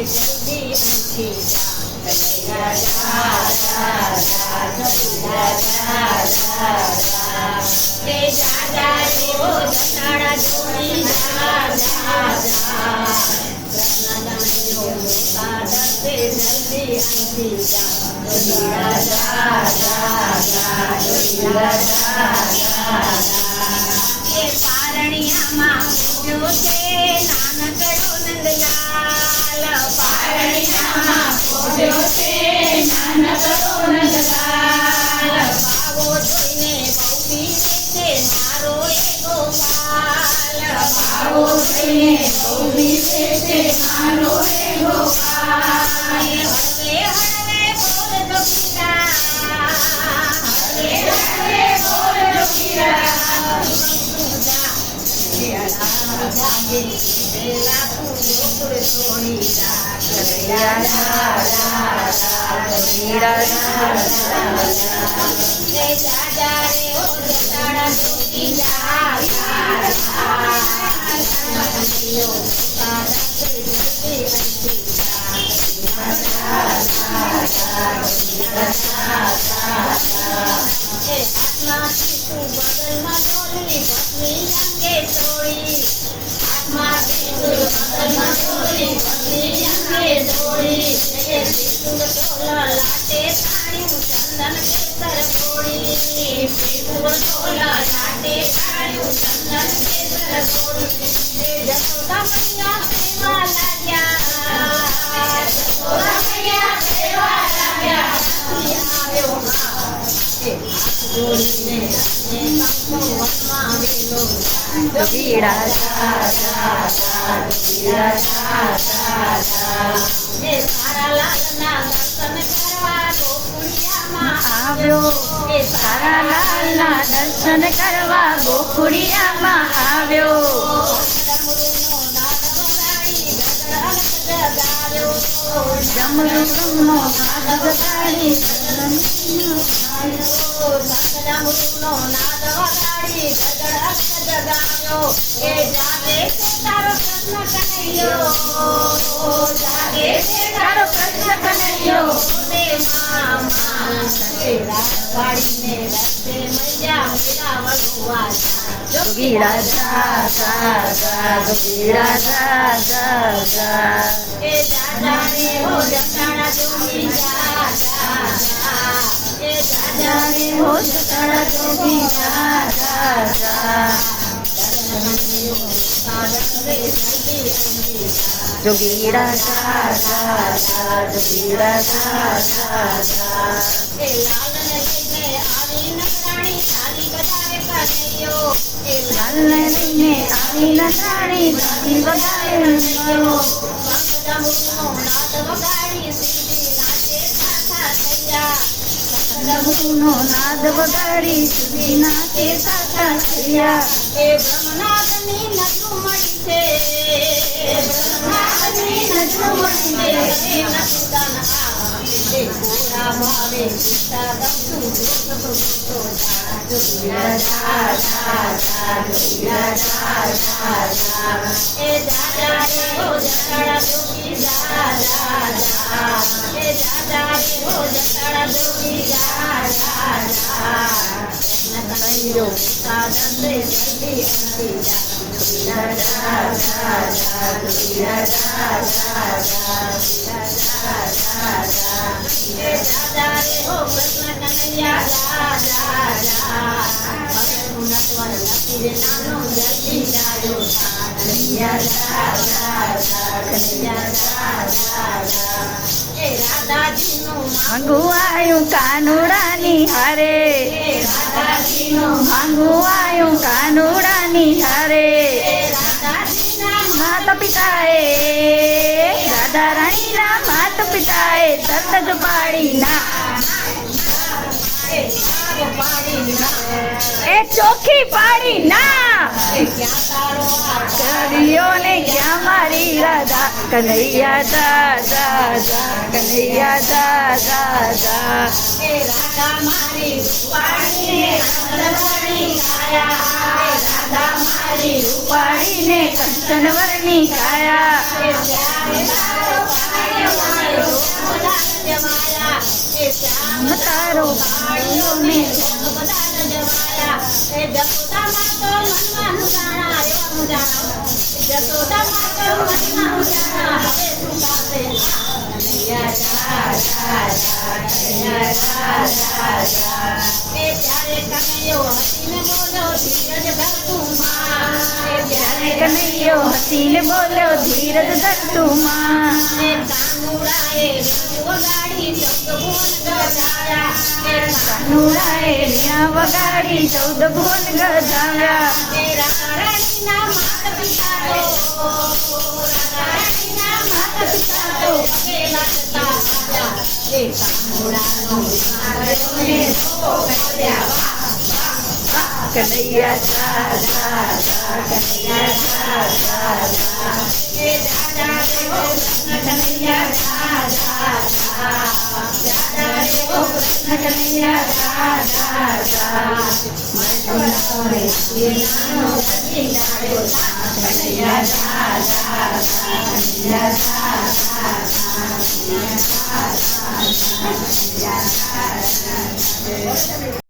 जल्दी अंकी पारणिया मां पूज्यो छे नानकड़ो नंदलाल पारणिया मां पूज्यो छे नानकड़ो नंदलाल भावो जोईने बहू बीजे छे मारो ए गोपाल भावो जोईने बहू बीजे छे मारो ए गोपाल हळवे हळवे बोल जोगीरा हळवे हळवे बोल जोगीरा दर्शन करवा गोकुड़िया मां आव्यो डमरूनो नाद वगाड़ी जगायो ए जागे तारो प्रश्न कन्हैयो जागे तारो प्रश्न कन्हैयो दे मामा तेरा गाड़ी में रस्ते मैया मेरा वगुआ जोगीरा जा जा जा जोगीरा जा जा जा ए दादा रे हो जटाड़ा जोगी जा जा जा ए दादा रे हो जटाड़ा जोगी जा जा जा जोगीरा जा जा जा जोगीरा जा जा जा ए लाल ने लईने आवी नकराणी थाली बजावे कन्हैयो ए लाल ने लईने आवी नकराणी थाली बजावे कन्हैयो पंकजा मुनो नाद वगाड़ी सीधी नाचे साथा थैया पंकजा मुनो नाद वगाड़ी सीधी नाचे साथा थैया ए ब्रह्मनाथनी नजू मड़ी छे ब्रह्मनाथनी नजू मड़ी छे ए नसुदान आ ए पूरा भावे सीता दमसु जोत तो जोगीरा जा जा जा जोगीरा जा जा जा ए दादा रे हो जटाड़ा जोगी जा जा जा ए दादा रे हो जटाड़ा जोगी जा जा जा नकड़ियो सादर से जल्दी अंती जा जोगीरा जा जा जा जोगीरा जा जा जा जा जा ए दादा रे हो कृष्ण कन्हैया जा जा जा હવે હું નટવર લખી રે નાનો જલ્દી જાજો કન્હૈયા जा जा जा કન્હૈયા जा जा जा ए राधाजी નું માંગુ આયું કાનુડાની હારે ए राधाजी નું માંગુ આયું કાનુડાની હારે ए राधाजी ના માતા પિતાએ રાધા રાણી ના માતા પિતાએ તરત જ પાડી ના એ ચોખ્ખી પાડી ના क्या तारो કનૈયા દાદા જા કનૈયા દાદા જા એ રાધા મારી રૂપાણીને કંચનવરની કાયા એ રાધા મારી રૂપાણીને કંચનવરની કાયા એ ત્યારે તારો પાયો મારો જમાયા એ શ્યામ તારો પાયો ને બધા જમાયા એ જપોદામાં તો મનમાં જાણા એવા જાણા જપોદામાં તો મનમાં જાણા હવે તું કાતે કનૈયા જા જા જા કનૈયા જા જા જા એ ત્યારે કનૈયો હસીને બોલ્યો ધીરજ ધર તું માં એ ત્યારે કનૈયો હસીને બોલ્યો ધીરજ ધર તું માં એ કાનુડાએ વગાડી ચૌદ ભુવન ગજાયા એ કાનુડાએ વગાડી ચૌદ ભુવન ગજાયા એ રાધારાણીના માતા પિતા તો રાધારાણીના માતા પિતા તો પગે લાગતા આવ્યા એ કાનુડાનો વિચાર્યો ને તો કર્યા કનૈયા જા જા જા કનૈયા જા જા જા એ દાદા દેવો કૃષ્ણ કનૈયા જા જા જા દાદા દેવો કૃષ્ણ કનૈયા જા જા જા મનોરે નાનો સજી નાડ્યો કનૈયા જા જા જા કનૈયા જા જા જા કનૈયા જા જા જા કનૈયા જા જા